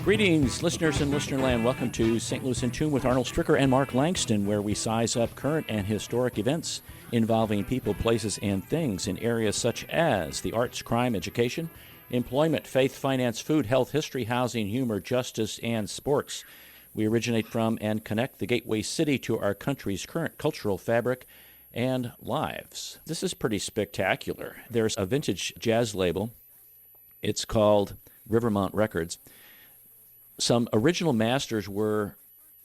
Greetings, listeners in Listenerland. Welcome to St. Louis in Tune with Arnold Stricker and Mark Langston, where we size up current and historic events involving people, places, and things in areas such as the arts, crime, education, employment, faith, finance, food, health, history, housing, humor, justice, and sports. We originate from and connect the gateway city to our country's current cultural fabric and lives. This is pretty spectacular. There's a vintage jazz label. It's called Rivermont Records. Some original masters were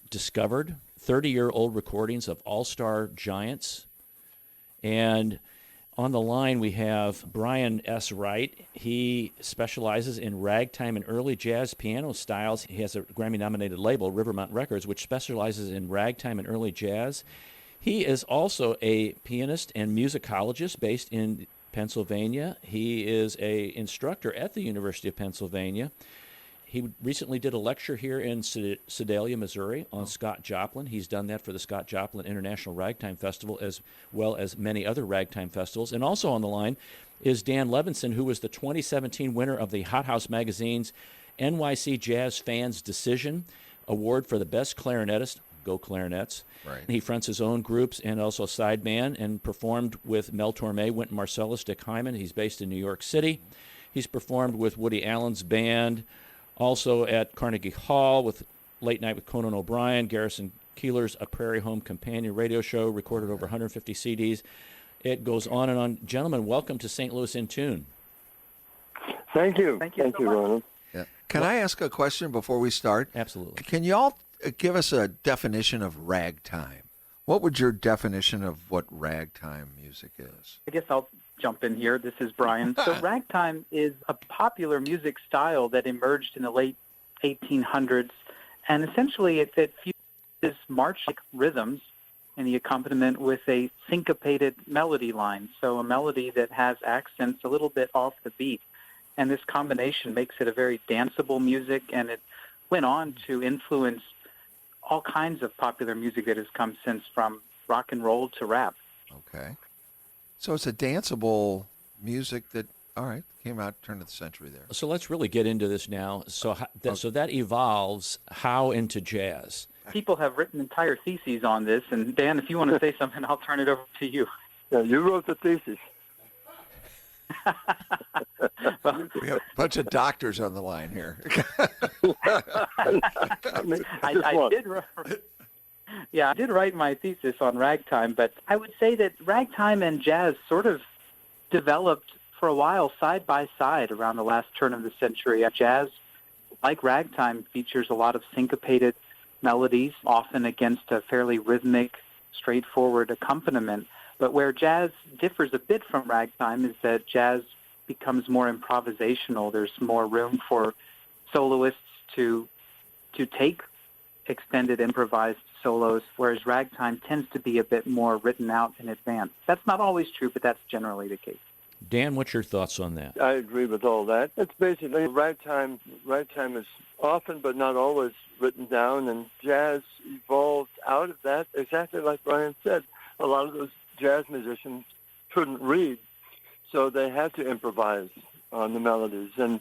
discovered, 30-year-old recordings of all-star giants. And on the line we have Bryan S. Wright. He specializes in ragtime and early jazz piano styles. He has a Grammy-nominated label, Rivermont Records, which specializes in ragtime and early jazz. He is also a pianist and musicologist based in Pennsylvania. He is an instructor at the University of Pennsylvania. He recently did a lecture here in Sedalia, Missouri on Scott Joplin. He's done that for the Scott Joplin International Ragtime Festival as well as many other ragtime festivals. And also on the line is Dan Levinson, who was the 2017 winner of the Hot House Magazine's NYC Jazz Fans Decision Award for the Best Clarinetist. Go Clarinets. Right. He fronts his own groups and also a side band and performed with Mel Torme, Wynton Marsalis, Dick Hyman. He's based in New York City. He's performed with Woody Allen's band, also at Carnegie Hall with Late Night with Conan O'Brien, Garrison Keillor's A Prairie Home Companion radio show, recorded over 150 CDs. It goes on and on. Gentlemen, welcome to St. Louis in Tune. Thank you. Thank you so much. Ronald. Yeah. Can I ask a question before we start? Absolutely. Can you all give us a definition of ragtime? What would your definition of what ragtime music is? I guess I'll jump in here. This is Bryan. So ragtime is a popular music style that emerged in the late 1800s, and essentially it fuses march-like rhythms and the accompaniment with a syncopated melody line, so a melody that has accents a little bit off the beat. And this combination makes it a very danceable music, and it went on to influence all kinds of popular music that has come since, from rock and roll to rap. Okay. So it's a danceable music that, all right, came out turn of the century there. So let's really get into this now. So so that evolves how into jazz? People have written entire theses on this, and Dan, if you want to say something, I'll turn it over to you. Yeah, you wrote the thesis. Well, We have a bunch of doctors on the line here. I did write my thesis on ragtime, but I would say that ragtime and jazz sort of developed for a while side by side around the last turn of the century. Jazz, like ragtime, features a lot of syncopated melodies, often against a fairly rhythmic, straightforward accompaniment. But where jazz differs a bit from ragtime is that jazz becomes more improvisational. There's more room for soloists to take extended improvised solos, whereas ragtime tends to be a bit more written out in advance. That's not always true, but that's generally the case. Dan, what's your thoughts on that? I agree with all that. It's basically ragtime. Ragtime is often but not always written down, and jazz evolved out of that, exactly like Bryan said. A lot of those jazz musicians couldn't read, so they had to improvise on the melodies, and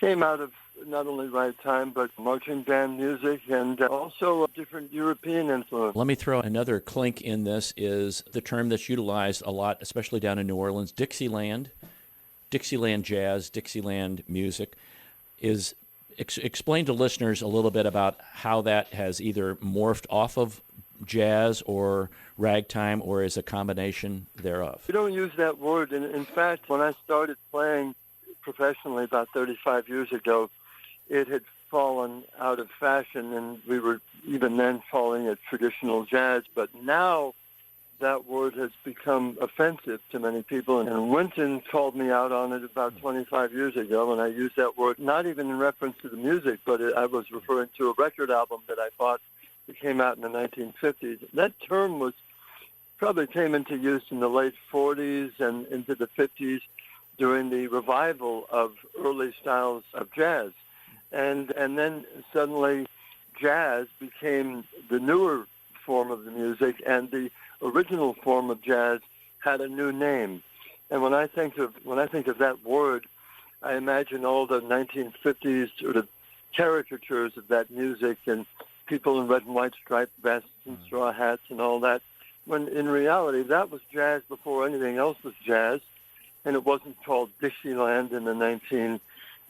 came out of not only ragtime but marching band music and also a different European influence. Let me throw another clink in this, is the term that's utilized a lot, especially down in New Orleans, Dixieland. Dixieland jazz, Dixieland music. Explain to listeners a little bit about how that has either morphed off of jazz or ragtime, or is a combination thereof. We don't use that word. In fact, when I started playing professionally about 35 years ago, it had fallen out of fashion, and we were even then calling it traditional jazz. But now that word has become offensive to many people, and Wynton called me out on it about 25 years ago, and I used that word not even in reference to the music, but I was referring to a record album that I bought that came out in the 1950s. That term probably came into use in the late 40s and into the 50s during the revival of early styles of jazz. And then suddenly jazz became the newer form of the music, and the original form of jazz had a new name. And when I think of that word, I imagine all the 1950s sort of caricatures of that music and people in red and white striped vests and straw hats and all that, when in reality that was jazz before anything else was jazz, and it wasn't called Dixieland in the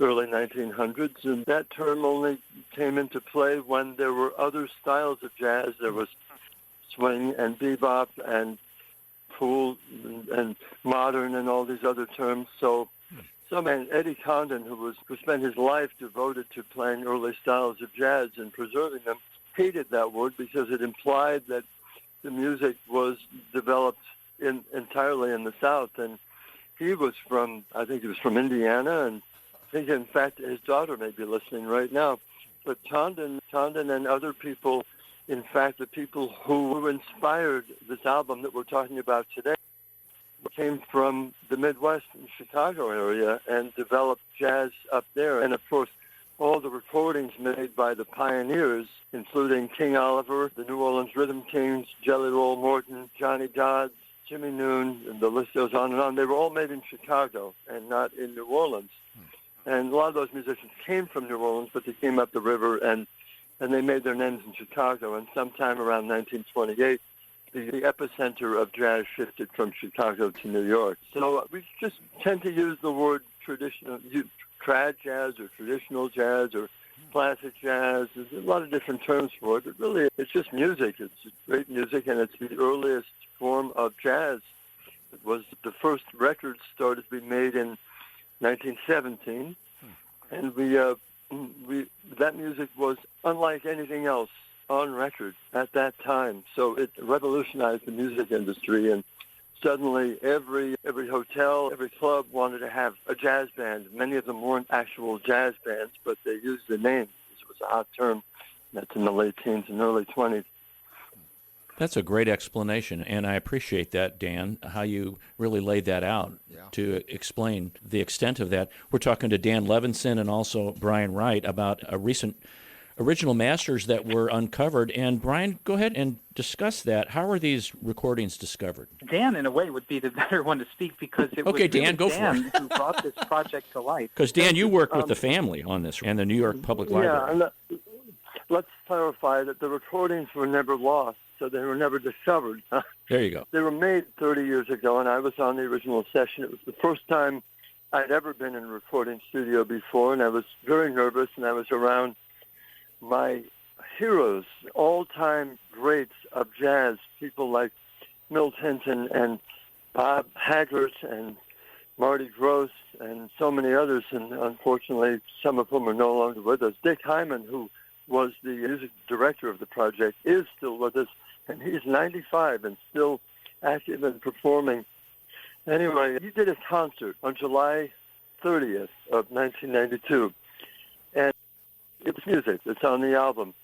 early 1900s, and that term only came into play when there were other styles of jazz. There was swing and bebop and cool and modern and all these other terms. So man, Eddie Condon, who spent his life devoted to playing early styles of jazz and preserving them, hated that word because it implied that the music was developed entirely in the South. And he was from Indiana, and I think, in fact, his daughter may be listening right now. But Condon and other people, in fact, the people who inspired this album that we're talking about today, came from the Midwest and Chicago area and developed jazz up there. And, of course, all the recordings made by the pioneers, including King Oliver, the New Orleans Rhythm Kings, Jelly Roll Morton, Johnny Dodds, Jimmy Noon, and the list goes on and on. They were all made in Chicago and not in New Orleans. And a lot of those musicians came from New Orleans, but they came up the river and they made their names in Chicago. And sometime around 1928, the epicenter of jazz shifted from Chicago to New York. So we just tend to use the word traditional, trad jazz or traditional jazz or classic jazz. There's a lot of different terms for it, but really it's just music. It's great music, and it's the earliest form of jazz. It was the first record started to be made in 1917, and that music was unlike anything else on record at that time. So it revolutionized the music industry, and suddenly every hotel, every club wanted to have a jazz band. Many of them weren't actual jazz bands, but they used the name. It was a hot term. That's in the late teens and early 20s. That's a great explanation, and I appreciate that, Dan, how you really laid that out to explain the extent of that. We're talking to Dan Levinson and also Bryan Wright about a recent original masters that were uncovered. And Bryan, go ahead and discuss that. How are these recordings discovered? Dan, in a way, would be the better one to speak because it was Dan, go Dan for it. who brought this project to life. Because, Dan, you work with the family on this and the New York Public Library. Yeah, and let's clarify that the recordings were never lost, so they were never discovered. There you go. They were made 30 years ago, and I was on the original session. It was the first time I'd ever been in a recording studio before, and I was very nervous, and I was around my heroes, all-time greats of jazz, people like Milt Hinton and Bob Haggart and Marty Gross and so many others, and unfortunately some of whom are no longer with us. Dick Hyman, who was the music director of the project, is still with us, and he's 95 and still active and performing. Anyway, he did a concert on July 30th of 1992, and it's music. It's on the album.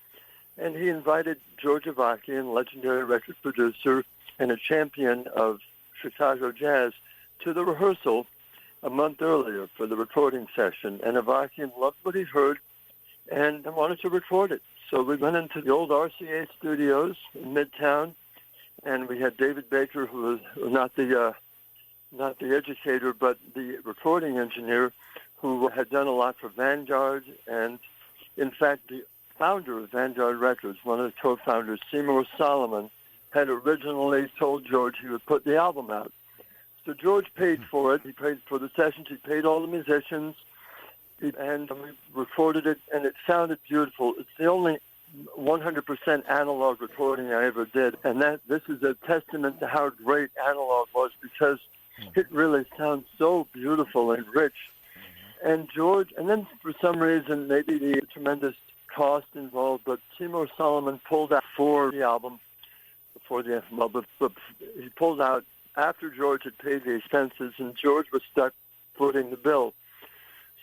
And he invited George Avakian, legendary record producer and a champion of Chicago jazz, to the rehearsal a month earlier for the recording session. And Avakian loved what he heard and wanted to record it. So we went into the old RCA studios in Midtown, and we had David Baker, who was not the educator, but the recording engineer, who had done a lot for Vanguard. And in fact, the founder of Vanguard Records, one of the co-founders, Seymour Solomon, had originally told George he would put the album out. So George paid for it. He paid for the sessions. He paid all the musicians. And we recorded it, and it sounded beautiful. It's the only 100% analog recording I ever did. And this is a testament to how great analog was, because it really sounds so beautiful and rich. And George, and then for some reason, maybe the tremendous cost involved, but Seymour Solomon pulled out for the album, but he pulled out after George had paid the expenses, and George was stuck footing the bill.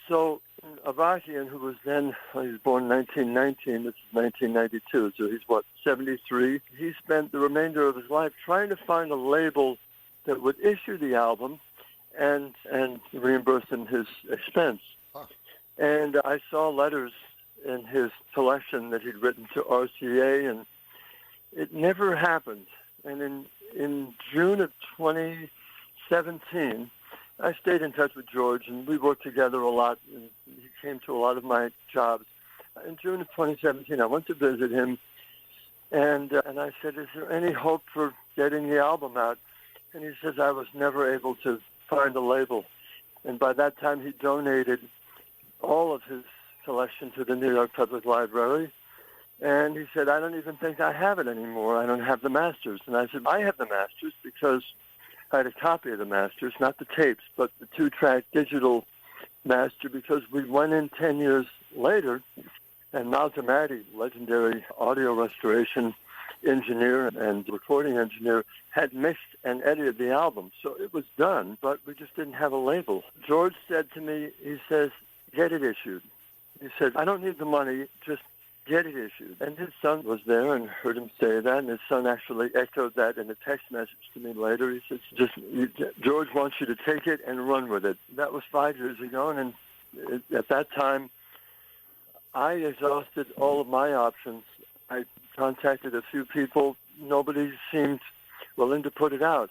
So Avakian, who was then, he was born in 1919, this is 1992, so he's 73? He spent the remainder of his life trying to find a label that would issue the album and reimburse him his expense. And I saw letters in his collection that he'd written to RCA, and it never happened. And in June of 2017, I stayed in touch with George, and we worked together a lot, and he came to a lot of my jobs. In June of 2017, I went to visit him, and I said, "Is there any hope for getting the album out?" And he says, "I was never able to find a label." And by that time, he donated all of his collection to the New York Public Library. And he said, "I don't even think I have it anymore. I don't have the masters." And I said, "I have the masters," because I had a copy of the masters, not the tapes, but the 2-track digital master, because we went in 10 years later, and Mal Tamati, legendary audio restoration engineer and recording engineer, had mixed and edited the album. So it was done, but we just didn't have a label. George said to me, he says, "Get it issued." He said, "I don't need the money, just get it issued." And his son was there and heard him say that, and his son actually echoed that in a text message to me later. He said, "George wants you to take it and run with it." That was 5 years ago, and at that time, I exhausted all of my options. I contacted a few people. Nobody seemed willing to put it out,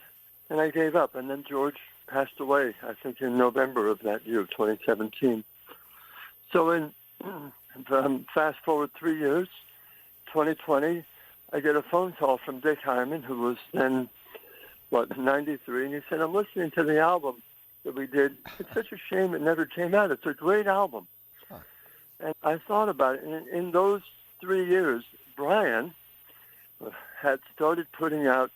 and I gave up. And then George passed away, I think, in November of that year, 2017. So in fast forward 3 years, 2020, I get a phone call from Dick Hyman, who was then, 93, and he said, "I'm listening to the album that we did. It's such a shame it never came out. It's a great album." Huh. And I thought about it, and in those 3 years, Bryan had started putting out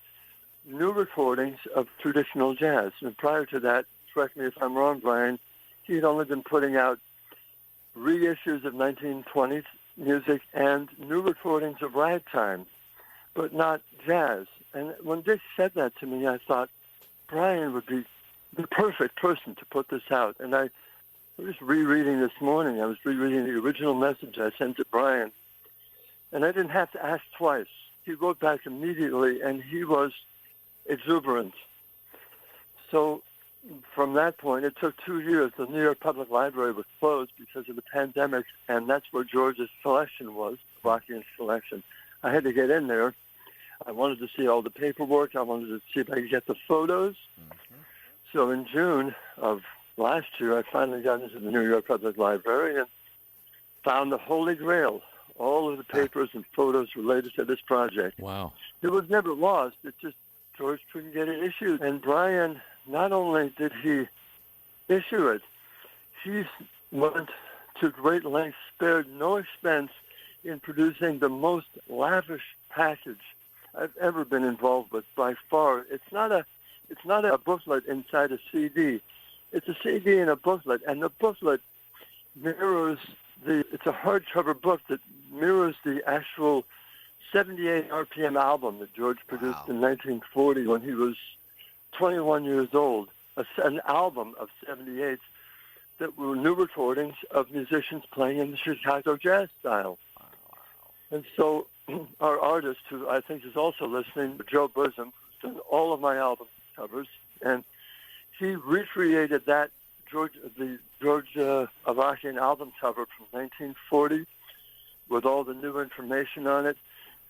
new recordings of traditional jazz. And prior to that, correct me if I'm wrong, Bryan, he had only been putting out reissues of 1920s music and new recordings of ragtime, but not jazz. And when Dick said that to me, I thought Bryan would be the perfect person to put this out. And I was rereading this morning. I was rereading the original message I sent to Bryan, and I didn't have to ask twice. He wrote back immediately, and he was exuberant. So from that point, it took 2 years. The New York Public Library was closed because of the pandemic, and that's where George's collection was, Avakian's collection. I had to get in there. I wanted to see all the paperwork. I wanted to see if I could get the photos. Mm-hmm. So in June of last year, I finally got into the New York Public Library and found the Holy Grail, all of the papers and photos related to this project. Wow. It was never lost. It just, George couldn't get it issued. And Bryan, not only did he issue it, he went to great lengths, spared no expense in producing the most lavish package I've ever been involved with by far. It's not a booklet inside a CD. It's a CD and a booklet, and the booklet mirrors it's a hardcover book that mirrors the actual 78 RPM album that George produced in 1940 when he was 21 years old, an album of 78 that were new recordings of musicians playing in the Chicago jazz style. And so our artist, who I think is also listening, Joe Bosom, who's done all of my album covers, and he recreated the George Avakian album cover from 1940 with all the new information on it.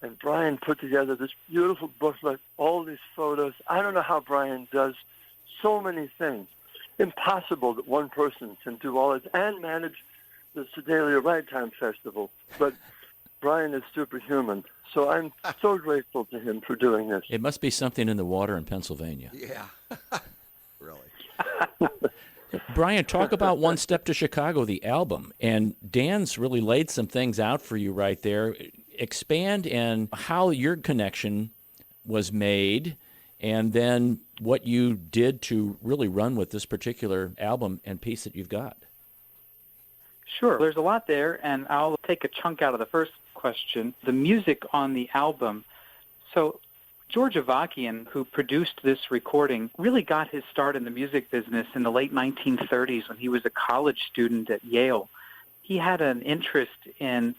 And Bryan put together this beautiful booklet, all these photos. I don't know how Bryan does so many things. Impossible that one person can do all it and manage the Sedalia Ragtime Festival. But Bryan is superhuman. So I'm so grateful to him for doing this. It must be something in the water in Pennsylvania. Yeah, really. Bryan, talk about One Step to Chicago, the album. And Dan's really laid some things out for you right there. Expand on how your connection was made and then what you did to really run with this particular album and piece that you've got. Sure. There's a lot there, and I'll take a chunk out of the first question. The music on the album. So George Avakian, who produced this recording, really got his start in the music business in the late 1930s when he was a college student at Yale. He had an interest in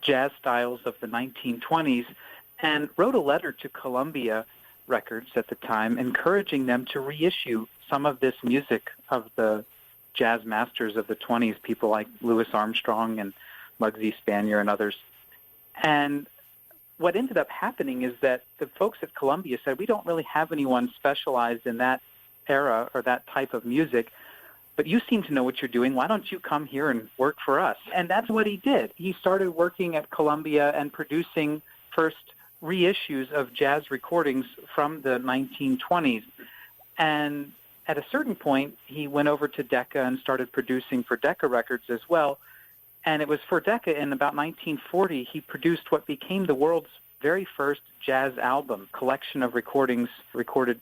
jazz styles of the 1920s and wrote a letter to Columbia Records at the time encouraging them to reissue some of this music of the jazz masters of the 20s, people like Louis Armstrong and Muggsy Spanier and others. And what ended up happening is that the folks at Columbia said, we don't really have anyone specialized in that era or that type of music. but you seem to know what you're doing. Why don't you come here and work for us? And that's what he did. He started working at Columbia and producing first reissues of jazz recordings from the 1920s. And at a certain point, he went over to Decca and started producing for Decca Records as well. And it was for Decca in about 1940, he produced what became the world's very first jazz album, collection of recordings recorded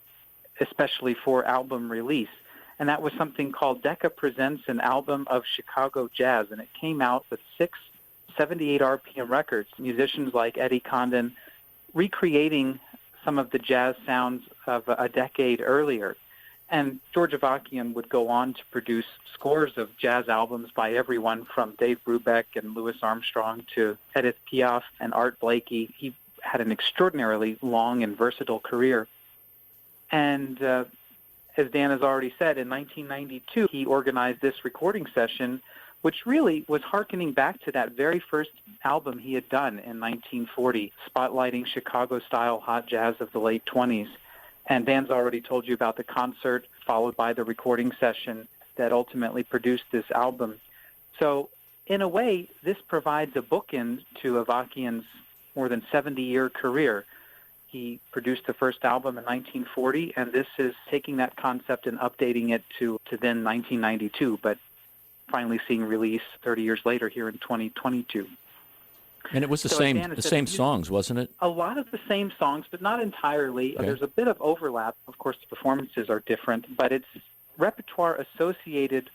especially for album release. And that was something called Decca Presents an Album of Chicago Jazz. And it came out with 6 78 RPM records, musicians like Eddie Condon recreating some of the jazz sounds of a decade earlier. And George Avakian would go on to produce scores of jazz albums by everyone from Dave Brubeck and Louis Armstrong to Edith Piaf and Art Blakey. He had an extraordinarily long and versatile career. And as Dan has already said, in 1992, he organized this recording session, which really was hearkening back to that very first album he had done in 1940, spotlighting Chicago-style hot jazz of the late 20s. And Dan's already told you about the concert, followed by the recording session that ultimately produced this album. So, in a way, this provides a bookend to Avakian's more than 70-year career. He produced the first album in 1940, and this is taking that concept and updating it to then 1992, but finally seeing release 30 years later here in 2022. And it was the same songs, wasn't it? A lot of the same songs, but not entirely. Okay. There's a bit of overlap. Of course, the performances are different, but it's repertoire associated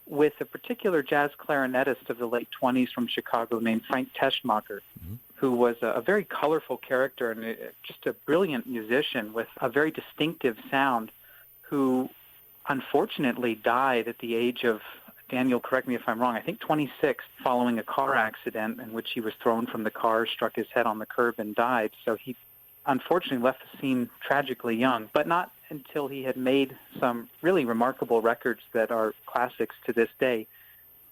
with a particular jazz clarinetist of the late 20s from Chicago named Frank Teschmacher, who was a very colorful character and just a brilliant musician with a very distinctive sound, who unfortunately died at the age of, Daniel, correct me if I'm wrong, I think 26, following a car accident in which he was thrown from the car, struck his head on the curb, and died. So he unfortunately left the scene tragically young, but not until he had made some really remarkable records that are classics to this day.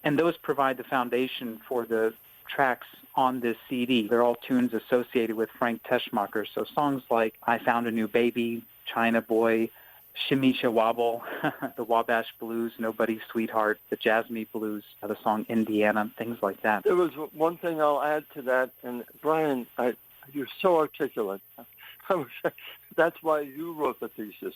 And those provide the foundation for the tracks on this CD. They're all tunes associated with Frank Teschmacher. So songs like I Found a New Baby, China Boy, Shimmy Wobble, the Wabash Blues, Nobody's Sweetheart, the Jasmine Blues, the song Indiana, things like that. There was one thing I'll add to that, and Bryan, you're so articulate. That's why you wrote the thesis,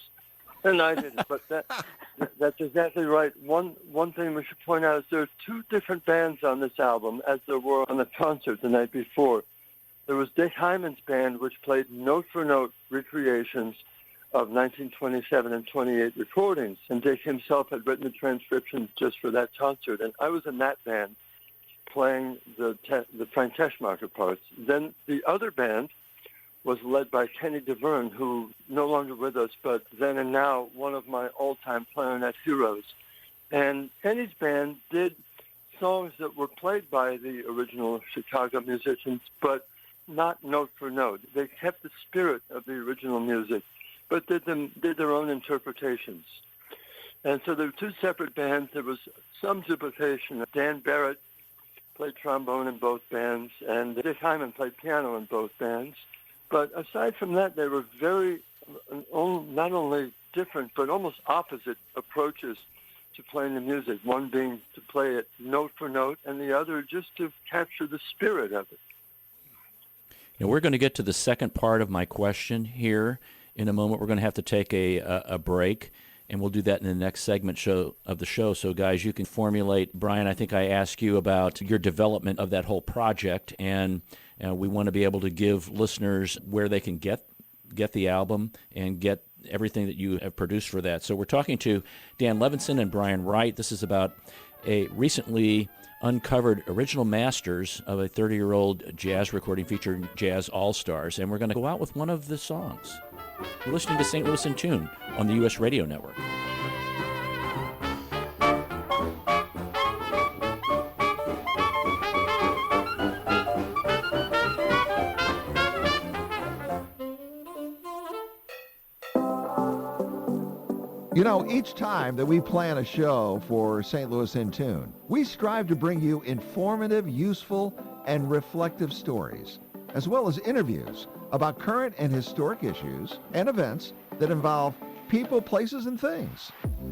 and I didn't. But that's exactly right. One thing we should point out is there are 2 different bands on this album, as there were on the concert the night before. There was Dick Hyman's band, which played note-for-note recreations of 1927 and 28 recordings, and Dick himself had written the transcriptions just for that concert, and I was in that band playing the Frank Teschmacher parts. Then the other band was led by Kenny Davern, who no longer with us, but then and now one of my all-time clarinet heroes. And Kenny's band did songs that were played by the original Chicago musicians, but not note for note. They kept the spirit of the original music, but did their own interpretations. And so there were 2 separate bands. There was some duplication. Dan Barrett played trombone in both bands, and Dick Hyman played piano in both bands. But aside from that, they were very, not only different, but almost opposite approaches to playing the music, one being to play it note for note, and the other just to capture the spirit of it. Now, we're going to get to the second part of my question here in a moment. We're going to have to take a break, and we'll do that in the next segment of the show. So, guys, you can formulate. Bryan, I think I asked you about your development of that whole project, and we want to be able to give listeners where they can get the album and get everything that you have produced for that. So we're talking to Dan Levinson and Bryan Wright. This is about a recently uncovered original masters of a 30-year-old jazz recording featuring jazz all-stars, and we're going to go out with one of the songs. You're listening to St. Louis in Tune on the U.S. Radio Network. You know, each time that we plan a show for St. Louis in Tune, we strive to bring you informative, useful, and reflective stories, as well as interviews about current and historic issues and events that involve people, places, and things.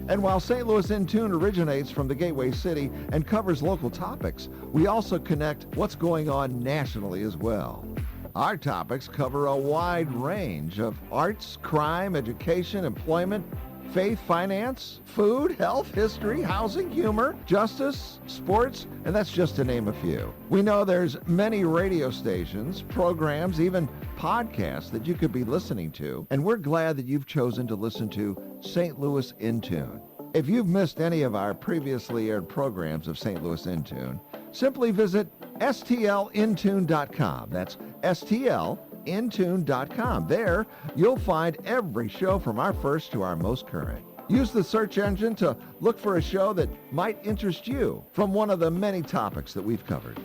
And while St. Louis in Tune originates from the Gateway City and covers local topics, we also connect what's going on nationally as well. Our topics cover a wide range of arts, crime, education, employment, faith, finance, food, health, history, housing, humor, justice, sports, and that's just to name a few. We know there's many radio stations, programs, even podcasts that you could be listening to, and we're glad that you've chosen to listen to St. Louis in Tune. If you've missed any of our previously aired programs of St. Louis in Tune, simply visit stlintune.com. That's stlintune.com. There, you'll find every show from our first to our most current. Use the search engine to look for a show that might interest you from one of the many topics that we've covered.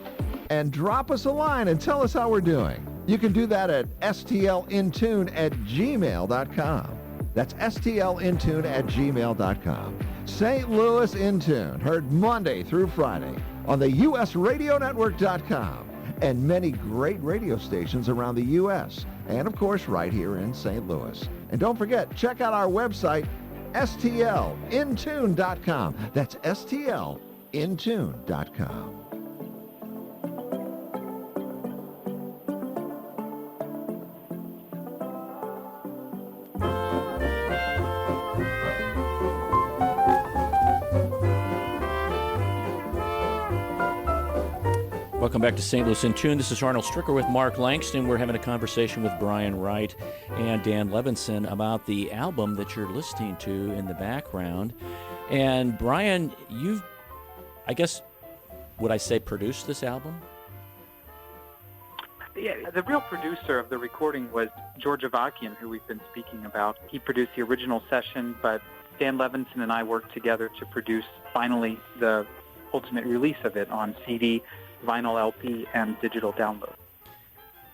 And drop us a line and tell us how we're doing. You can do that at stlintune@gmail.com. That's stlintune@gmail.com. St. Louis in Tune, heard Monday through Friday on the usradionetwork.com and many great radio stations around the U.S. and, of course, right here in St. Louis. And don't forget, check out our website, stlintune.com. That's stlintune.com. Welcome back to St. Louis in Tune. This is Arnold Stricker with Mark Langston. We're having a conversation with Bryan Wright and Dan Levinson about the album that you're listening to in the background. And Bryan, you've, I guess, would I say produced this album? Yeah, the real producer of the recording was George Avakian, who we've been speaking about. He produced the original session, but Dan Levinson and I worked together to produce, finally, the ultimate release of it on CD, vinyl LP, and digital download.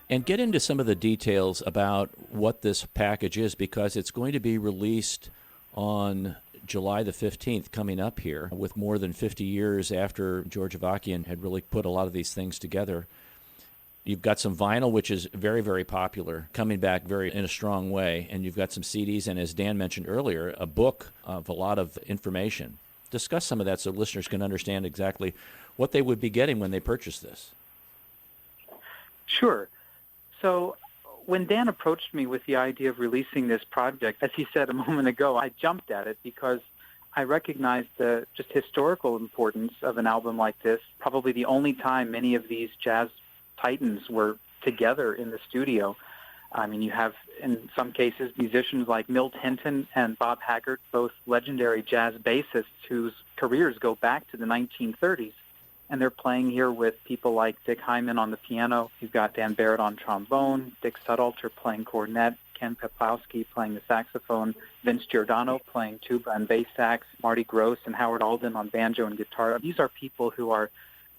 And get into some of the details about what this package is, because it's going to be released on July the 15th, coming up here, with more than 50 years after George Avakian had really put a lot of these things together. You've got some vinyl, which is very, very popular, coming back in a strong way, and you've got some CDs, and as Dan mentioned earlier, a book of a lot of information. Discuss some of that so listeners can understand exactly what they would be getting when they purchase this. Sure. So when Dan approached me with the idea of releasing this project, as he said a moment ago, I jumped at it because I recognized the just historical importance of an album like this. Probably the only time many of these jazz titans were together in the studio. I mean, you have, in some cases, musicians like Milt Hinton and Bob Haggart, both legendary jazz bassists whose careers go back to the 1930s. And they're playing here with people like Dick Hyman on the piano. You've got Dan Barrett on trombone, Dick Sudhalter playing cornet, Ken Peplowski playing the saxophone, Vince Giordano playing tuba and bass sax, Marty Gross and Howard Alden on banjo and guitar. These are people who are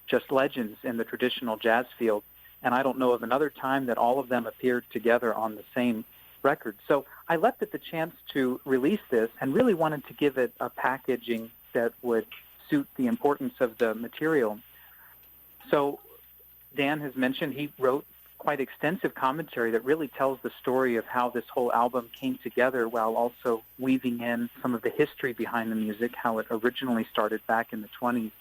just legends in the traditional jazz field. And I don't know of another time that all of them appeared together on the same record. So I leapt at the chance to release this and really wanted to give it a packaging that would suit the importance of the material. So Dan has mentioned he wrote quite extensive commentary that really tells the story of how this whole album came together, while also weaving in some of the history behind the music, how it originally started back in the 20s.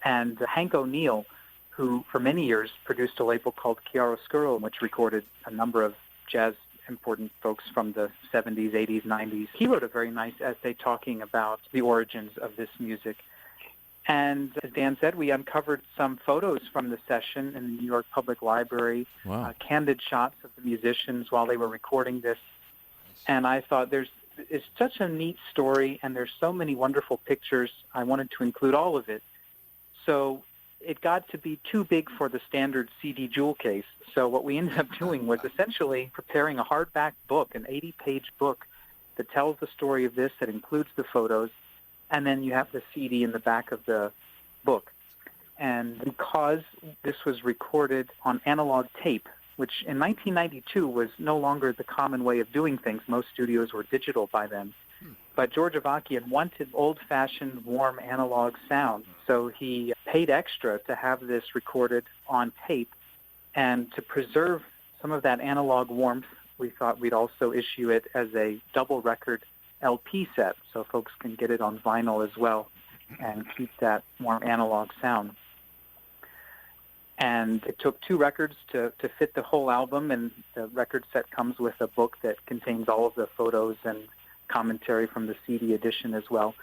And Hank O'Neill, who for many years produced a label called Chiaroscuro, which recorded a number of jazz important folks from the 70s, 80s, 90s. He wrote a very nice essay talking about the origins of this music. And as Dan said, we uncovered some photos from the session in the New York Public Library, Wow. Candid shots of the musicians while they were recording this. And I thought it's such a neat story, and there's so many wonderful pictures. I wanted to include all of it. So it got to be too big for the standard CD jewel case. So what we ended up doing was essentially preparing a hardback book, an 80-page book that tells the story of this, that includes the photos, and then you have the CD in the back of the book. And because this was recorded on analog tape, which in 1992 was no longer the common way of doing things, most studios were digital by then, but George Avakian wanted old-fashioned, warm analog sound, so he paid extra to have this recorded on tape. And to preserve some of that analog warmth, we thought we'd also issue it as a double record LP set, so folks can get it on vinyl as well and keep that more analog sound. And it took 2 records to fit the whole album, and the record set comes with a book that contains all of the photos and commentary from the CD edition as well.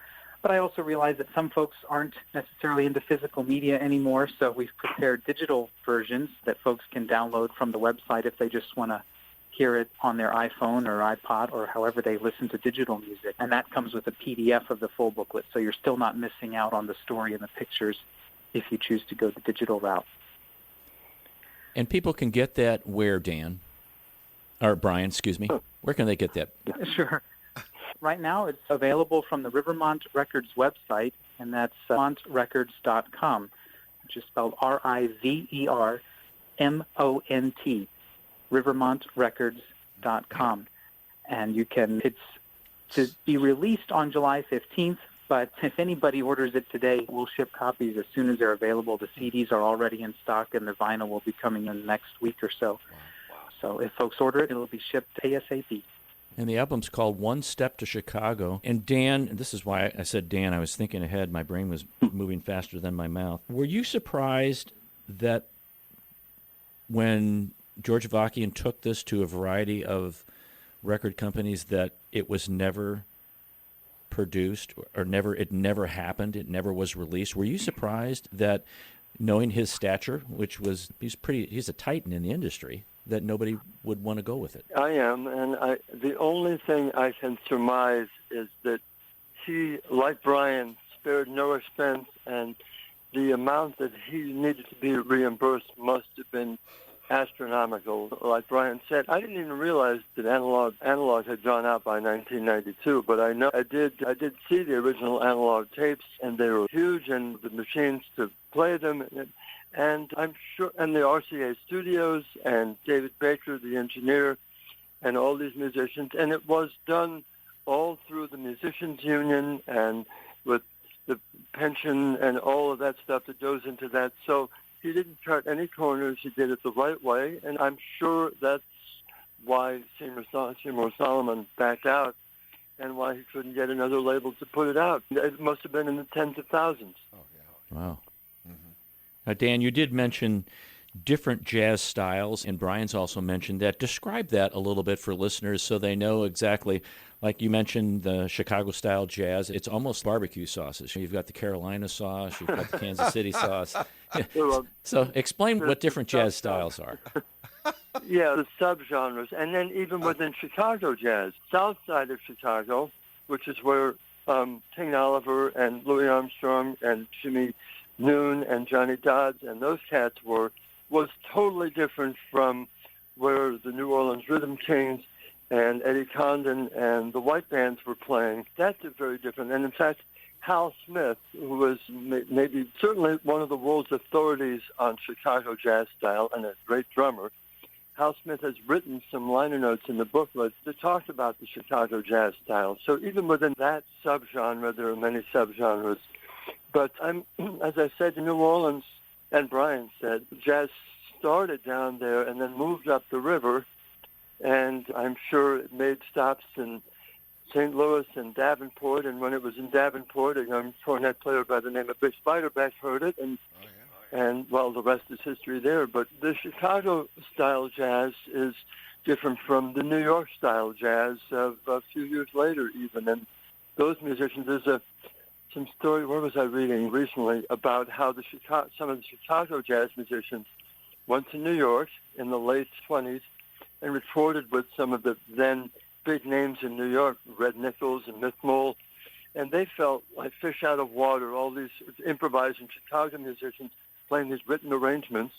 But I also realized that some folks aren't necessarily into physical media anymore, so we've prepared digital versions that folks can download from the website if they just want to hear it on their iPhone or iPod or however they listen to digital music. And that comes with a PDF of the full booklet, so you're still not missing out on the story and the pictures if you choose to go the digital route. And people can get that where, Dan? Or Bryan, excuse me. Where can they get that? Sure. Right now it's available from the Rivermont Records website, and that's montrecords.com, which is spelled RIVERMONT, rivermontrecords.com. And it's to be released on July 15th, but if anybody orders it today, we'll ship copies as soon as they're available. The CDs are already in stock, and the vinyl will be coming in the next week or so. Wow. So if folks order it, it'll be shipped ASAP. And the album's called One Step to Chicago. And Dan, this is why I said Dan, I was thinking ahead. My brain was moving faster than my mouth. Were you surprised that when George Avakian took this to a variety of record companies that it was never produced or it never happened, it never was released? Were you surprised that, knowing his stature, which was, he's a titan in the industry, that nobody would want to go with it? I am, and the only thing I can surmise is that he, like Bryan, spared no expense, and the amount that he needed to be reimbursed must have been astronomical. Like Bryan said, I didn't even realize that analog had gone out by 1992, but I know I did see the original analog tapes, and they were huge, and the machines to play them. And I'm sure, and the RCA studios, and David Baker, the engineer, and all these musicians, and it was done all through the Musicians Union and with the pension and all of that stuff that goes into that. So he didn't cut any corners. He did it the right way, and I'm sure that's why Seymour Solomon backed out and why he couldn't get another label to put it out. It must have been in the tens of thousands. Oh, yeah. Wow. Dan, you did mention different jazz styles, and Bryan's also mentioned that. Describe that a little bit for listeners so they know exactly. Like you mentioned, the Chicago-style jazz, it's almost barbecue sauces. You've got the Carolina sauce, you've got the Kansas City sauce. So explain what different jazz styles are. Yeah, the subgenres. And then even within Chicago jazz, south side of Chicago, which is where King Oliver and Louis Armstrong and Jimmy Noon and Johnny Dodds and those cats was totally different from where the New Orleans Rhythm Kings and Eddie Condon and the white bands were playing. That's very different. And in fact, Hal Smith, who was certainly one of the world's authorities on Chicago jazz style and a great drummer, Hal Smith has written some liner notes in the booklet that talk about the Chicago jazz style. So even within that subgenre, there are many subgenres. But as I said, in New Orleans, and Bryan said, jazz started down there and then moved up the river, and I'm sure it made stops in St. Louis and Davenport, and when it was in Davenport, a young cornet player by the name of Bill Spiderbeck heard it, and well, the rest is history there. But the Chicago-style jazz is different from the New York-style jazz of a few years later even, and those musicians, there's some story, where was I reading recently, about how some of the Chicago jazz musicians went to New York in the late 20s and recorded with some of the then big names in New York, Red Nichols and Mick Mole, and they felt like fish out of water, all these improvising Chicago musicians playing these written arrangements.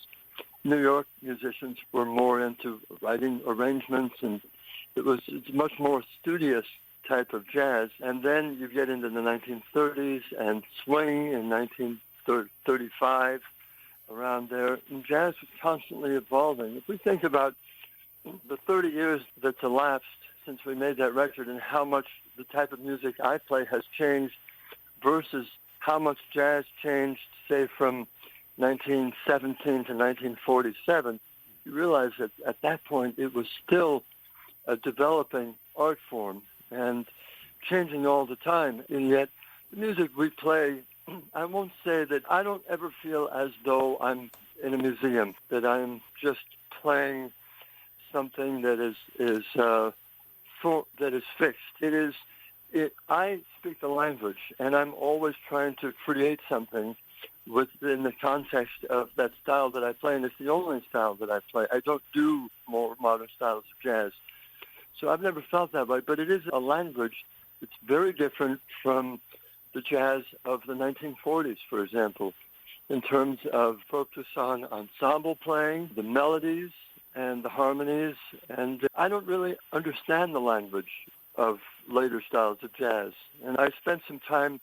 New York musicians were more into writing arrangements, and it's much more studious type of jazz. And then you get into the 1930s and swing in 1935, around there. And jazz was constantly evolving. If we think about the 30 years that's elapsed since we made that record and how much the type of music I play has changed versus how much jazz changed, say, from 1917 to 1947, you realize that at that point it was still a developing art form. And changing all the time, and yet the music we play, I won't say that I don't ever feel as though I'm in a museum, that I'm just playing something that is fixed. I speak the language, and I'm always trying to create something within the context of that style that I play, and it's the only style that I play. I don't do more modern styles of jazz. So I've never felt that way, but it is a language that's very different from the jazz of the 1940s, for example, in terms of focus on ensemble playing, the melodies, and the harmonies. And I don't really understand the language of later styles of jazz. And I spent some time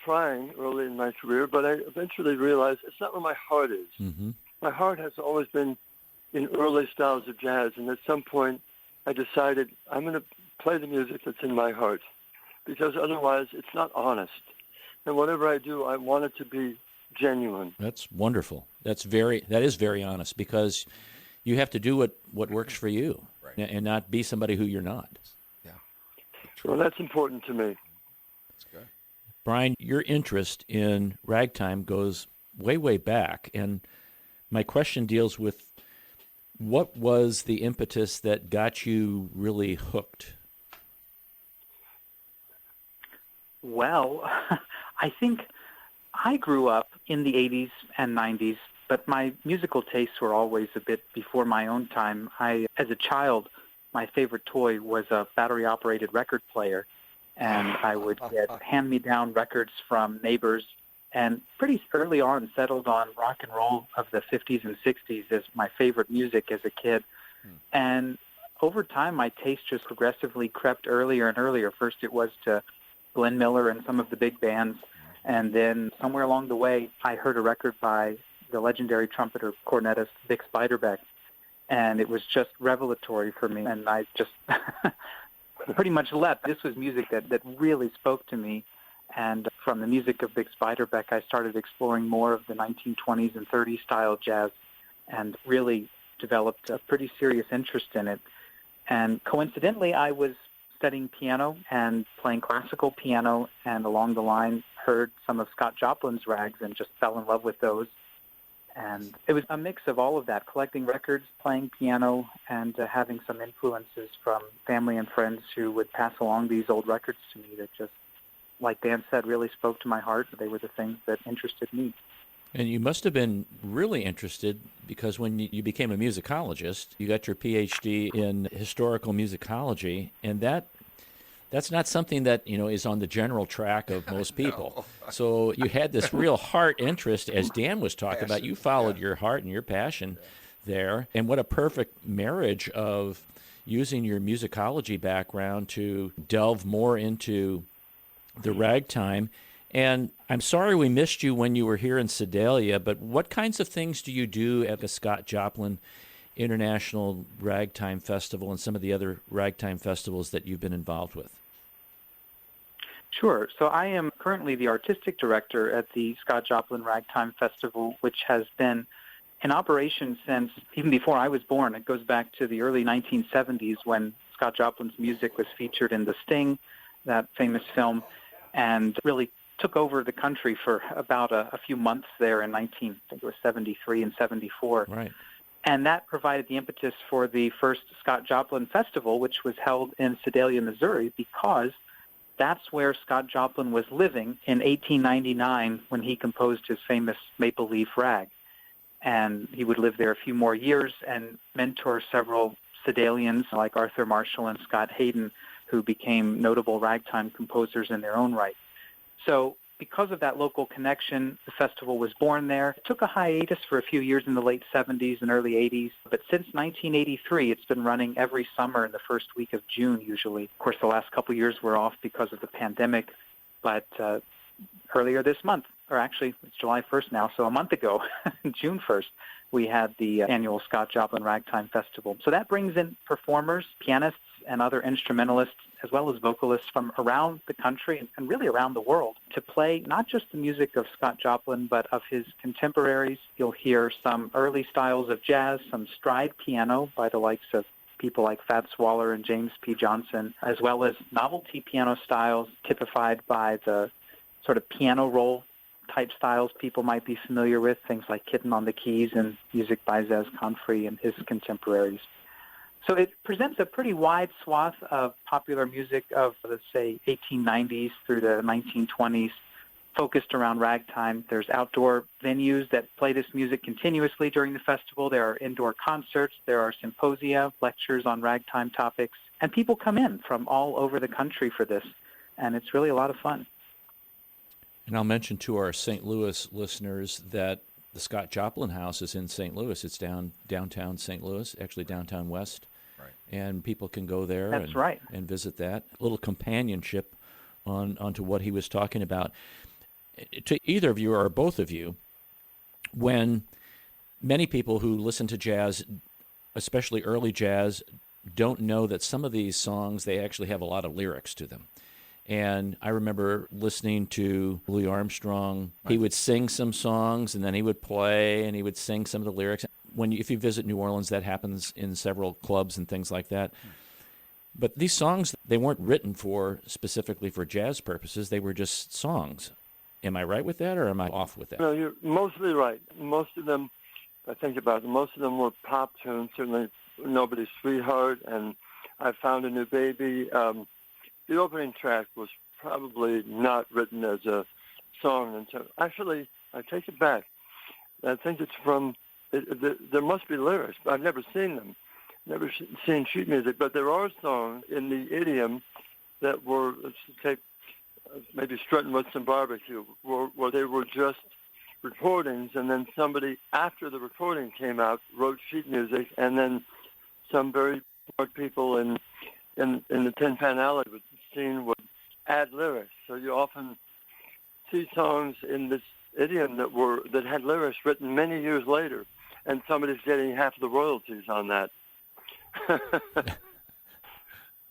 trying early in my career, but I eventually realized it's not where my heart is. Mm-hmm. My heart has always been in early styles of jazz, and at some point I decided I'm going to play the music that's in my heart, because otherwise it's not honest. And whatever I do, I want it to be genuine. That's wonderful. That is very honest, because you have to do what works for you, right, and not be somebody who you're not. Yeah. Well, that's important to me. That's good. Bryan, your interest in ragtime goes way, way back, and my question deals with what was the impetus that got you really hooked? Well, I think I grew up in the 80s and 90s, but my musical tastes were always a bit before my own time. As a child, my favorite toy was a battery-operated record player, and I would get hand-me-down records from neighbors, and pretty early on settled on rock and roll of the 50s and 60s as my favorite music as a kid. And over time, my taste just progressively crept earlier and earlier. First, it was to Glenn Miller and some of the big bands, and then somewhere along the way, I heard a record by the legendary trumpeter, cornetist Vic Spiderbeck, and it was just revelatory for me, and I just pretty much leapt. This was music that really spoke to me, and from the music of Vic Spiderbeck, I started exploring more of the 1920s and 30s style jazz, and really developed a pretty serious interest in it. And coincidentally, I was studying piano and playing classical piano, and along the line heard some of Scott Joplin's rags and just fell in love with those. And it was a mix of all of that, collecting records, playing piano, and having some influences from family and friends who would pass along these old records to me that just, like Dan said, really spoke to my heart. They were the things that interested me. And you must have been really interested, because when you became a musicologist, you got your PhD in historical musicology, and that's not something that is on the general track of most people. No. So you had this real heart interest, as Dan was talking about. You followed your heart and your passion there, and what a perfect marriage of using your musicology background to delve more into the ragtime. And I'm sorry we missed you when you were here in Sedalia, but what kinds of things do you do at the Scott Joplin International Ragtime Festival and some of the other ragtime festivals that you've been involved with? Sure. So I am currently the artistic director at the Scott Joplin Ragtime Festival, which has been in operation since even before I was born. It goes back to the early 1970s when Scott Joplin's music was featured in The Sting, that famous film, and really took over the country for about a few months there in 73 and 74. Right. And that provided the impetus for the first Scott Joplin Festival, which was held in Sedalia, Missouri, because that's where Scott Joplin was living in 1899 when he composed his famous Maple Leaf Rag. And he would live there a few more years and mentor several Sedalians like Arthur Marshall and Scott Hayden, who became notable ragtime composers in their own right. So because of that local connection, the festival was born there. It took a hiatus for a few years in the late 70s and early 80s, but since 1983, it's been running every summer in the first week of June, usually. Of course, the last couple of years were off because of the pandemic, but earlier this month, or actually it's July 1st now, so a month ago, June 1st, we had the annual Scott Joplin Ragtime Festival. So that brings in performers, pianists, and other instrumentalists, as well as vocalists from around the country and really around the world, to play not just the music of Scott Joplin, but of his contemporaries. You'll hear some early styles of jazz, some stride piano by the likes of people like Fats Waller and James P. Johnson, as well as novelty piano styles typified by the sort of piano roll type styles people might be familiar with, things like Kitten on the Keys and music by Zez Confrey and his contemporaries. So it presents a pretty wide swath of popular music of, let's say, 1890s through the 1920s, focused around ragtime. There's outdoor venues that play this music continuously during the festival. There are indoor concerts. There are symposia, lectures on ragtime topics. And people come in from all over the country for this, and it's really a lot of fun. And I'll mention to our St. Louis listeners that the Scott Joplin House is in St. Louis. It's downtown St. Louis, actually downtown West. Right. And people can go there and visit that. A little companionship onto what he was talking about. To either of you or both of you, when many people who listen to jazz, especially early jazz, don't know that some of these songs, they actually have a lot of lyrics to them. And I remember listening to Louis Armstrong. Right. He would sing some songs, and then he would play, and he would sing some of the lyrics. If you visit New Orleans, that happens in several clubs and things like that. But these songs, they weren't written specifically for jazz purposes. They were just songs. Am I right with that, or am I off with that? No, you're mostly right. Most of them, I think about it, most of them were pop tunes, certainly Nobody's Sweetheart, and I Found a New Baby. The opening track was probably not written as a song. And so, actually, I take it back. I think it's there must be lyrics. I've never seen them, never seen sheet music, but there are songs in the idiom that were, let's take maybe Strutting with Some Barbecue, where they were just recordings, and then somebody, after the recording came out, wrote sheet music, and then some very smart people in the Tin Pan Alley would add lyrics. So you often see songs in this idiom that had lyrics written many years later, and somebody's getting half the royalties on that.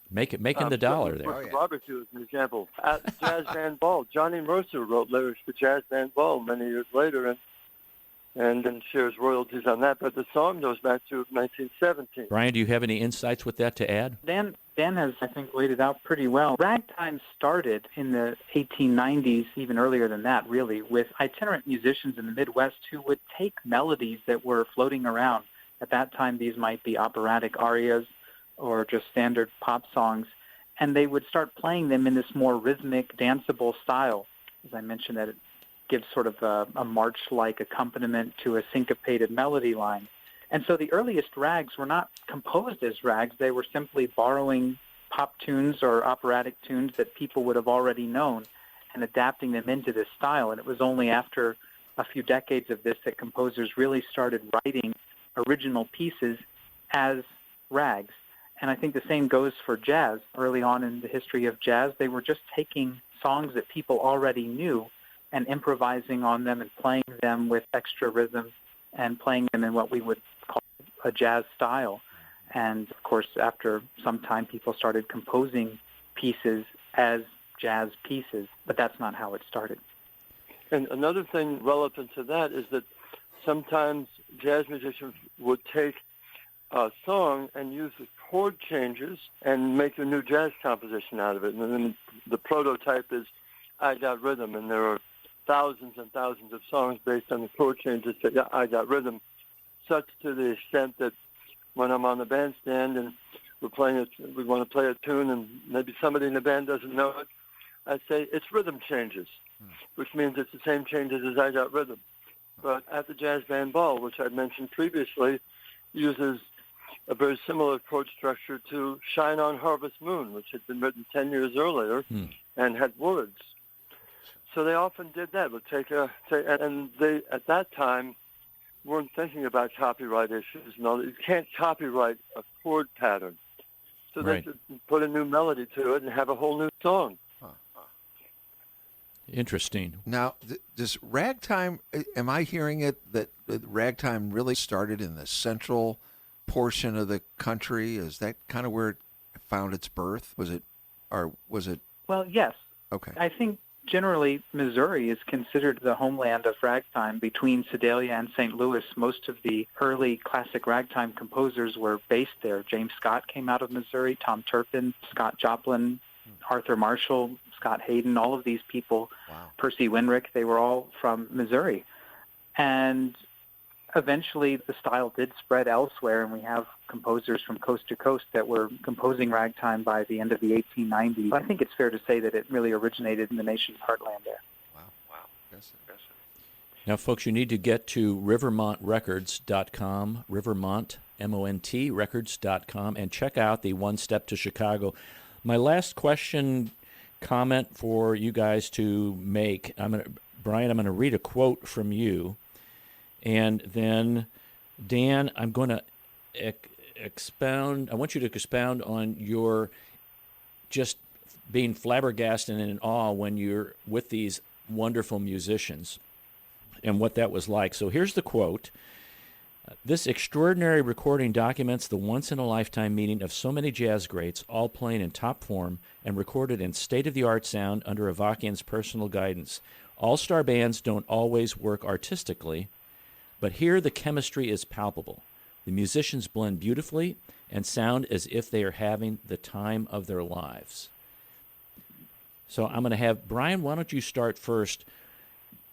Making the dollar there. Oh, yeah. Barbecue is an example. At Jazz Band Ball, Johnny Mercer wrote lyrics for Jazz Band Ball many years later, and then shares royalties on that. But the song goes back to 1917. Bryan, do you have any insights with that to add? Dan has, I think, laid it out pretty well. Ragtime started in the 1890s, even earlier than that, really, with itinerant musicians in the Midwest who would take melodies that were floating around. At that time, these might be operatic arias or just standard pop songs, and they would start playing them in this more rhythmic, danceable style. As I mentioned, that it gives sort of a march-like accompaniment to a syncopated melody line. And so the earliest rags were not composed as rags. They were simply borrowing pop tunes or operatic tunes that people would have already known and adapting them into this style. And it was only after a few decades of this that composers really started writing original pieces as rags. And I think the same goes for jazz. Early on in the history of jazz, they were just taking songs that people already knew and improvising on them and playing them with extra rhythm and playing them in what we would call a jazz style. And, of course, after some time, people started composing pieces as jazz pieces, but that's not how it started. And another thing relevant to that is that sometimes jazz musicians would take a song and use the chord changes and make a new jazz composition out of it. And then the prototype is I Got Rhythm, and there are thousands and thousands of songs based on the chord changes that I Got Rhythm, such to the extent that when I'm on the bandstand and we want to play a tune and maybe somebody in the band doesn't know it, I say it's rhythm changes, which means it's the same changes as I Got Rhythm. But at the Jazz Band Ball, which I mentioned previously, uses a very similar chord structure to Shine on Harvest Moon, which had been written 10 years earlier and had words. So they often did that. And they, at that time, weren't thinking about copyright issues. No, you can't copyright a chord pattern. So they could put a new melody to it and have a whole new song. Interesting. Now, does ragtime, am I hearing it that ragtime really started in the central portion of the country? Is that kind of where it found its birth? Was it? Well, yes. Okay. I think generally, Missouri is considered the homeland of ragtime. Between Sedalia and St. Louis, most of the early classic ragtime composers were based there. James Scott came out of Missouri, Tom Turpin, Scott Joplin, Arthur Marshall, Scott Hayden, all of these people, Wow. Percy Winrick, they were all from Missouri. And eventually the style did spread elsewhere, and we have composers from coast to coast that were composing ragtime by the end of the 1890s. I think it's fair to say that it really originated in the nation's heartland there. Wow. Yes, sir. Now, folks, you need to get to rivermontrecords.com, Rivermont, M-O-N-T, records.com, and check out the One Step to Chicago. My last comment for you guys to make, Bryan, I'm going to read a quote from you, and then, Dan, I'm going to expound. I want you to expound on your just being flabbergasted and in awe when you're with these wonderful musicians and what that was like. So here's the quote. This extraordinary recording documents the once-in-a-lifetime meeting of so many jazz greats, all playing in top form and recorded in state-of-the-art sound under Avakian's personal guidance. All-star bands don't always work artistically, but here the chemistry is palpable. The musicians blend beautifully and sound as if they are having the time of their lives. So I'm going to have, Bryan, why don't you start first?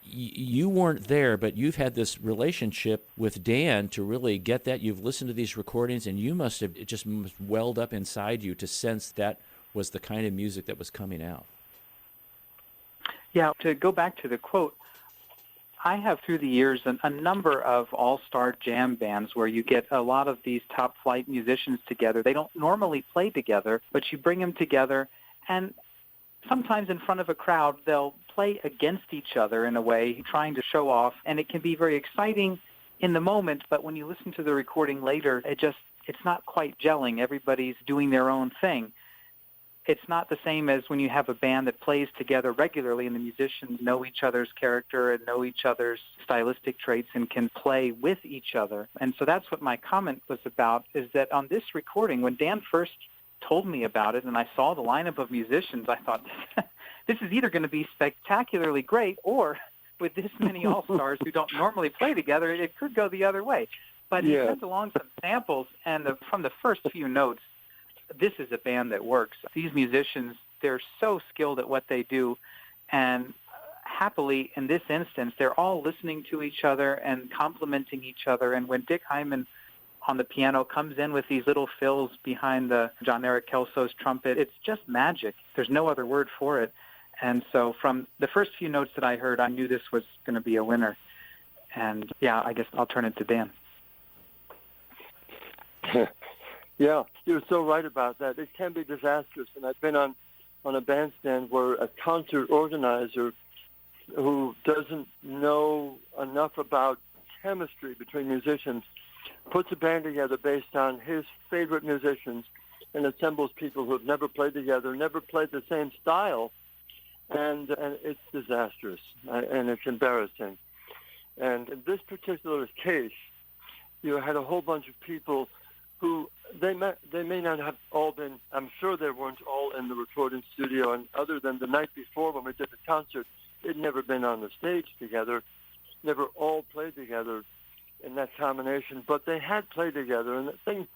You weren't there, but you've had this relationship with Dan to really get that. You've listened to these recordings, and you must have, it just welled up inside you to sense that was the kind of music that was coming out. Yeah, to go back to the quote, I have through the years a number of all-star jam bands where you get a lot of these top-flight musicians together. They don't normally play together, but you bring them together, and sometimes in front of a crowd, they'll play against each other in a way, trying to show off, and it can be very exciting in the moment, but when you listen to the recording later, it's not quite gelling. Everybody's doing their own thing. It's not the same as when you have a band that plays together regularly and the musicians know each other's character and know each other's stylistic traits and can play with each other. And so that's what my comment was about, is that on this recording, when Dan first told me about it and I saw the lineup of musicians, I thought, this is either going to be spectacularly great, or with this many all-stars who don't normally play together, it could go the other way. But he sent along some samples, and from the first few notes, this is a band that works. These musicians, they're so skilled at what they do, and happily, in this instance, they're all listening to each other and complimenting each other. And when Dick Hyman on the piano comes in with these little fills behind the John Eric Kelso's trumpet, it's just magic. There's no other word for it. And so from the first few notes that I heard, I knew this was going to be a winner. And, yeah, I guess I'll turn it to Dan. Yeah, you're so right about that. It can be disastrous. And I've been on a bandstand where a concert organizer who doesn't know enough about chemistry between musicians puts a band together based on his favorite musicians and assembles people who have never played together, never played the same style, and it's disastrous, and it's embarrassing. And in this particular case, you had a whole bunch of people who they may not have all been, I'm sure they weren't all in the recording studio, and other than the night before when we did the concert, they'd never been on the stage together, never all played together in that combination, but they had played together. And the thing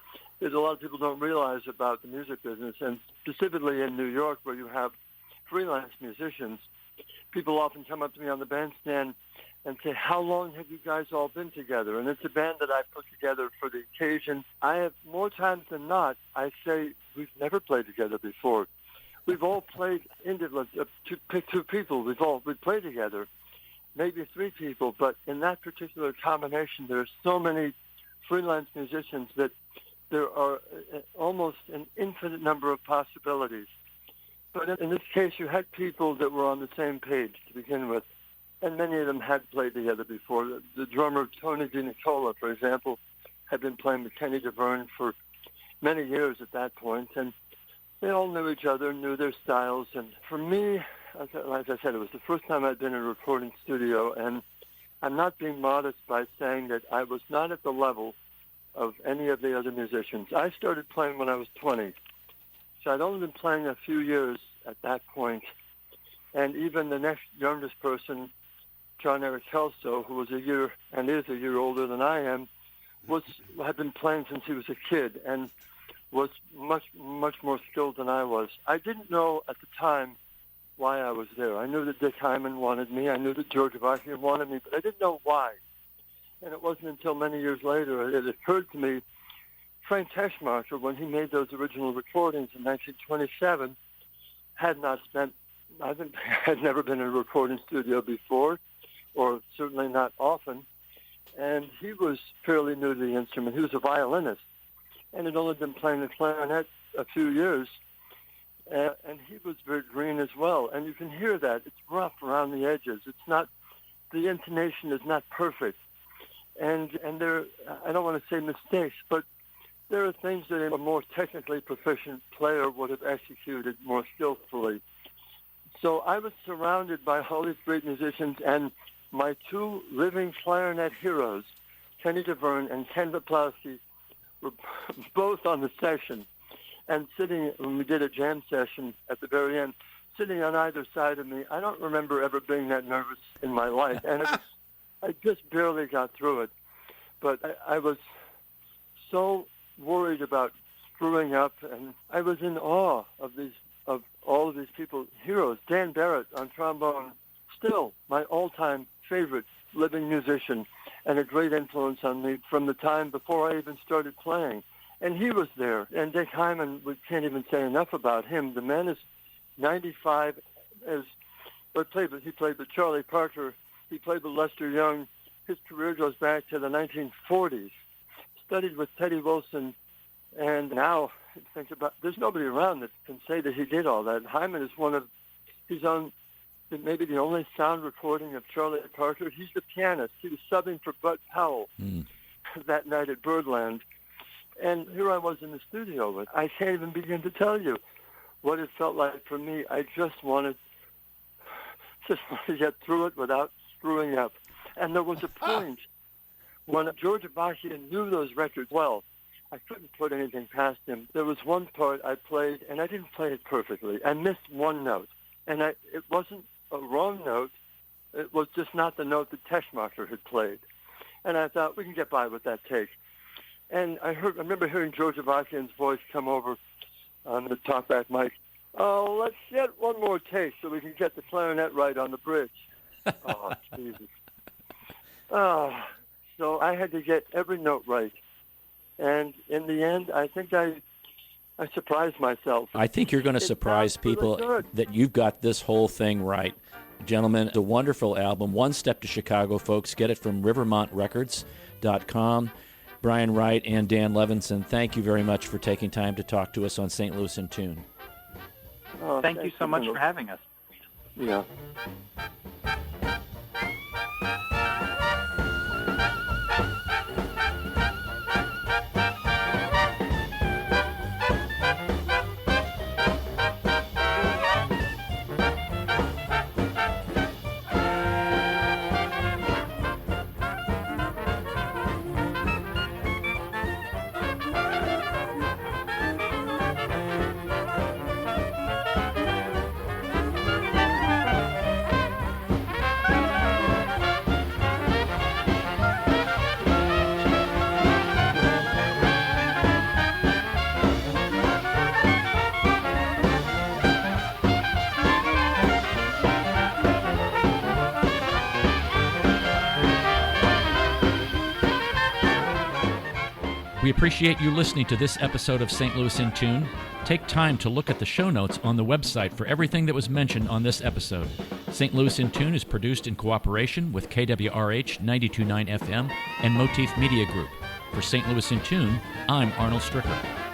is, a lot of people don't realize about the music business, and specifically in New York where you have freelance musicians, people often come up to me on the bandstand and say, how long have you guys all been together? And it's a band that I put together for the occasion. I have, more times than not, I say, we've never played together before. We've all played individually, pick two people, we've played together, maybe three people, but in that particular combination, there are so many freelance musicians that there are almost an infinite number of possibilities. But in this case, you had people that were on the same page to begin with, and many of them had played together before. The drummer, Tony DiNicola, for example, had been playing with Kenny Davern for many years at that point, and they all knew each other, knew their styles. And for me, as I said, it was the first time I'd been in a recording studio, and I'm not being modest by saying that I was not at the level of any of the other musicians. I started playing when I was 20, so I'd only been playing a few years at that point. And even the next youngest person, John Eric Kelso, who was a year and is a year older than I am, had been playing since he was a kid and was much more skilled than I was. I didn't know at the time why I was there. I knew that Dick Hyman wanted me. I knew that George Avakian wanted me, but I didn't know why. And it wasn't until many years later it occurred to me, Frank Teschmacher, when he made those original recordings in 1927, had never been in a recording studio before, or certainly not often, and he was fairly new to the instrument. He was a violinist, and had only been playing the clarinet a few years, and he was very green as well. And you can hear that. It's rough around the edges. It's not, the intonation is not perfect. And there, I don't want to say mistakes, but there are things that a more technically proficient player would have executed more skillfully. So I was surrounded by all these great musicians, and my two living clarinet heroes, Kenny Davern and Ken Vaplowski, were both on the session. And sitting, when we did a jam session at the very end, sitting on either side of me, I don't remember ever being that nervous in my life. And it was, I just barely got through it. But I was so worried about screwing up, and I was in awe of all of these people, heroes. Dan Barrett on trombone, still my all-time favorite living musician, and a great influence on me from the time before I even started playing. And he was there. And Dick Hyman, we can't even say enough about him. The man is 95. He played with Charlie Parker. He played with Lester Young. His career goes back to the 1940s. Studied with Teddy Wilson. And now, think about, there's nobody around that can say that he did all that. Hyman is he's on maybe the only sound recording of Charlie Parker. He's the pianist. He was subbing for Bud Powell that night at Birdland. And here I was in the studio with. I can't even begin to tell you what it felt like for me. I just wanted to get through it without screwing up. And there was a point when George Avakian knew those records well. I couldn't put anything past him. There was one part I played, and I didn't play it perfectly. I missed one note. And it wasn't a wrong note. It was just not the note that Teschmacher had played. And I thought, we can get by with that take. And I remember hearing George Avakian's voice come over on the talkback mic. Oh, let's get one more take so we can get the clarinet right on the bridge. Oh, Jesus. So I had to get every note right. And in the end, I think I surprised myself. I think you're going to surprise people that you've got this whole thing right. Gentlemen, it's a wonderful album. One Step to Chicago, folks. Get it from rivermontrecords.com. Bryan Wright and Dan Levinson, thank you very much for taking time to talk to us on St. Louis in Tune. Thank you so much for having us. Yeah. We appreciate you listening to this episode of St. Louis in Tune. Take time to look at the show notes on the website for everything that was mentioned on this episode. St. Louis in Tune is produced in cooperation with KWRH 92.9 FM and Motif Media Group. For St. Louis in Tune, I'm Arnold Stricker.